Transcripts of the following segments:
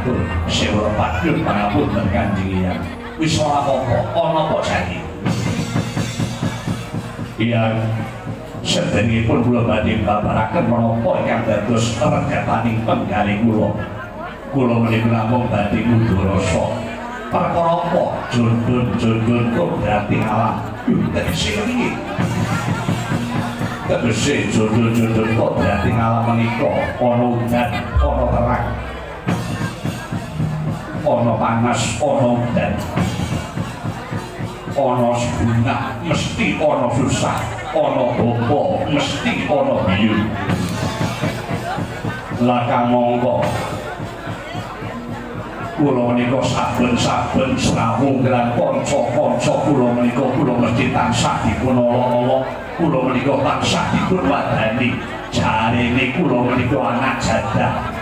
matur sewa padhun pangapunten Kanjeng Hyang. Wis ora apa-apa, ana apa jane? Hyang sedengipun kula badhe babaraken menapa ingkang dados regapaning penggalih kula. Kula menika namung badhe ngudharasa. Perkara apa? Jundun-jundun kok berarti alam. Tegese iki. Tegese jundun-jundun kok berarti alam menika ana udan, ana terang. Ana panas, ana udan. Ana bunga, mesti ana susah. Ana bapa, mesti ana biyu. Lakang monggo kula menika saben-saben srawung lan kanca-kanca kula menika kula mesti tansah dipun olo-olo, kula menika tansah dipun wadani. Jarene kula menika anak jadah.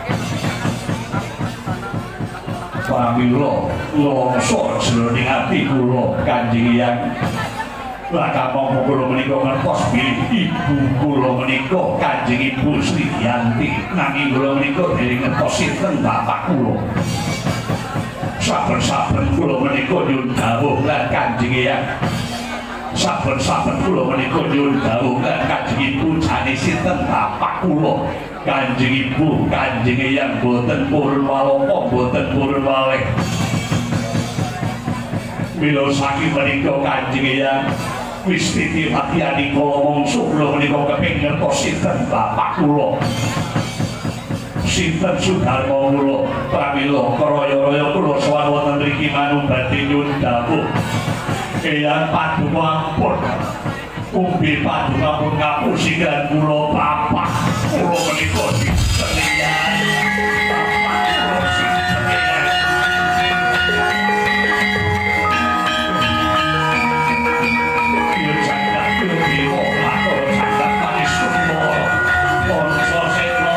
Pramila longso jroning ati kula Kanjeng Hyang. Lakang monggo kula menika ngertos bilih ibu kula menika Kanjeng Ibu Sri Yanti, nanging kula menika dereng ngertos sinten bapak kula. Saben-saben kula menika nyuwun dawuh lan Kanjeng Hyang. Saben-saben kula menika nyuwun dawuh lan Kanjeng Ibu jane sinten bapak kula. Kanjeng Ibu, Kanjeng Hyang boten purun walapa, boten purun waleh. Mila saking menika Kanjeng Hyang wis titipati kula mongso kula menika kepengin ngertos sinten bapak kula. Sinten Sudarma kula, pramila karaya-raya kula sowan wonten mriki manung badhe nyuwun dawuh. Eyang paduka ampun. Umbi paduka pun ngapusi lan kula bapak kula menika diseliyan. Bapak kula diseliyan. Iya jagat dewa matur jagat manis kumara. Konco sela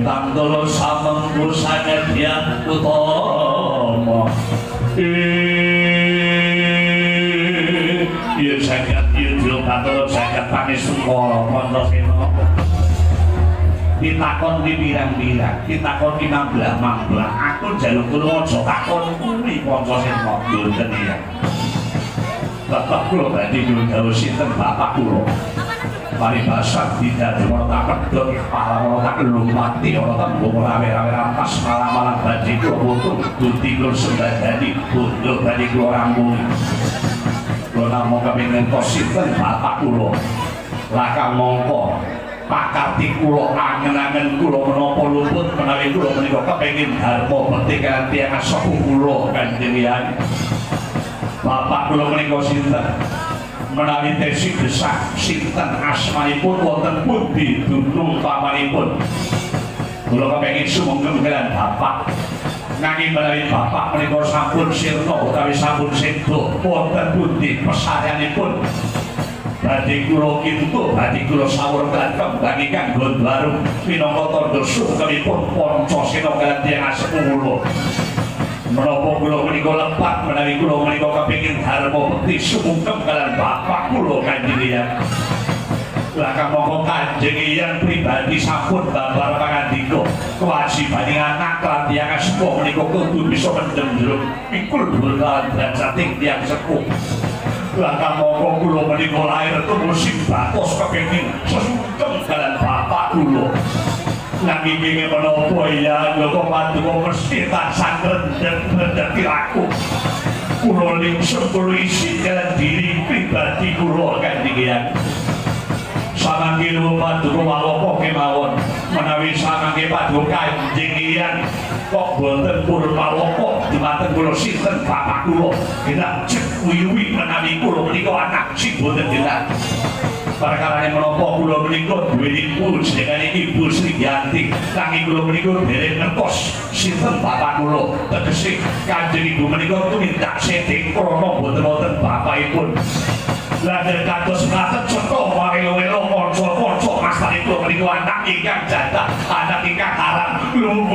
Tandolo samengku sanget yang utama. Yen saged yudha tandolo saged panisukara Pantasena. Ditakon ki pirang-pirang, ditakon ki mamblah-mamblah. Aku njaluk tulung aja takon kuwi Pantasena mboten ya. Bapak kula badhe nyuwun dawuh sinten bapak kula. Paribasan tidak orang tak pedot kepala orang tak lumpati orang tak bongol rame-rame rampas malam-malam badai kula butuh buti kula sembadani butuh badai kula rambung kula namung kepingin sinten bapak kula lakang mongko pakarti kula angen-angen kula menapa luput menawi kula menika kepengin dharma bekti kaliyan tiyang sepuh kula Kanjeng Hyang. Bapak kula menika sinten? Menawi tesi gesah sinten asmanipun wonten pundi dunung pamanipun. Kula kepengin sumengkem kaliyan bapak. Nanging menawi bapak menika sampun sirna utawi sampun sedo wonten pundi pesayanipun. Badhe kula kintu, badhe kula sawur kaliyan kembang ingkang Gondwaru minangka tandha sukemipun Pancasena kaliyan tiyang sepuh kula. Menapa kula menika lepat menawi kula menika kepengin dharma bekti sumungkem kaliyan bapak kula Kanjeng Hyang. Lakang mongko Kanjeng Hyang pribadi sampun babar pangandika kewajiban anak lan tiyang sepuh menika kudu bisa menjenjung pikul bulan derajat tiyang sepuh. Lah monggo kula menika lair tumbuh sing batos kepengin sesungkem kalian bapak kula. Nanging ingin menapa ya kok paduka mesti tansah rendhet aku. Kula lingsung kula isi kalian diri pribadi kula kandian. Samangke nuwun paduka walaka kemawon menawi samangke paduka Kanjeng Hyang kok boten purun walaka dumateng kula sinten bapak kula kita cek wiwi menawi kula menika anak sing boten jelas. Perkarane menapa kula menika duwe ibu jenenge Ibu Sriyanti nanging kula menika dereng ngertos sinten bapak kula tegese Kanjeng Ibu menika tumindak sedhek krana boten wonten bapakipun. Lader kados ngaten cetha welo-welo kanca-kanca mastani kula menika anak ingkang jatah anak ingkang haram lho